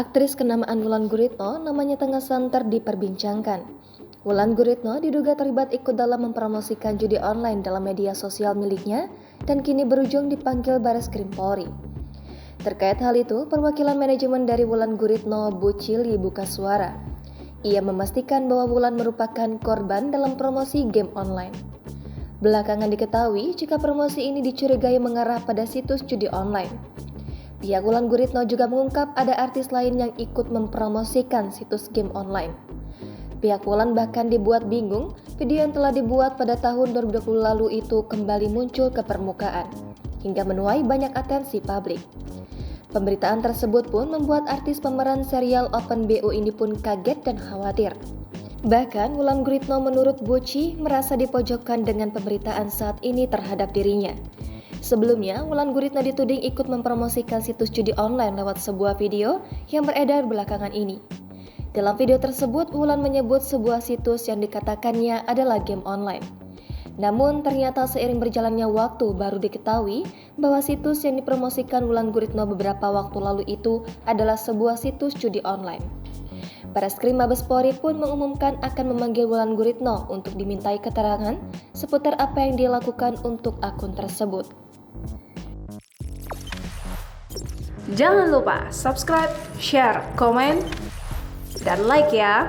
Aktris kenamaan Wulan Guritno namanya tengah santer diperbincangkan. Wulan Guritno diduga terlibat ikut dalam mempromosikan judi online dalam media sosial miliknya dan kini berujung dipanggil Bareskrim Polri. Terkait hal itu, perwakilan manajemen dari Wulan Guritno, Bu Cili, buka suara. Ia memastikan bahwa Wulan merupakan korban dalam promosi game online. Belakangan diketahui jika promosi ini dicurigai mengarah pada situs judi online. Pihak Wulan Guritno juga mengungkap ada artis lain yang ikut mempromosikan situs game online. Pihak Wulan bahkan dibuat bingung, video yang telah dibuat pada tahun 2020 lalu itu kembali muncul ke permukaan, hingga menuai banyak atensi publik. Pemberitaan tersebut pun membuat artis pemeran serial Open BO ini pun kaget dan khawatir. Bahkan Wulan Guritno menurut Buci merasa dipojokkan dengan pemberitaan saat ini terhadap dirinya. Sebelumnya, Wulan Guritno dituding ikut mempromosikan situs judi online lewat sebuah video yang beredar belakangan ini. Dalam video tersebut, Wulan menyebut sebuah situs yang dikatakannya adalah game online. Namun, ternyata seiring berjalannya waktu baru diketahui bahwa situs yang dipromosikan Wulan Guritno beberapa waktu lalu itu adalah sebuah situs judi online. Bareskrim Mabes Polri pun mengumumkan akan memanggil Wulan Guritno untuk dimintai keterangan seputar apa yang dia lakukan untuk akun tersebut. Jangan lupa subscribe, share, komen, dan like ya!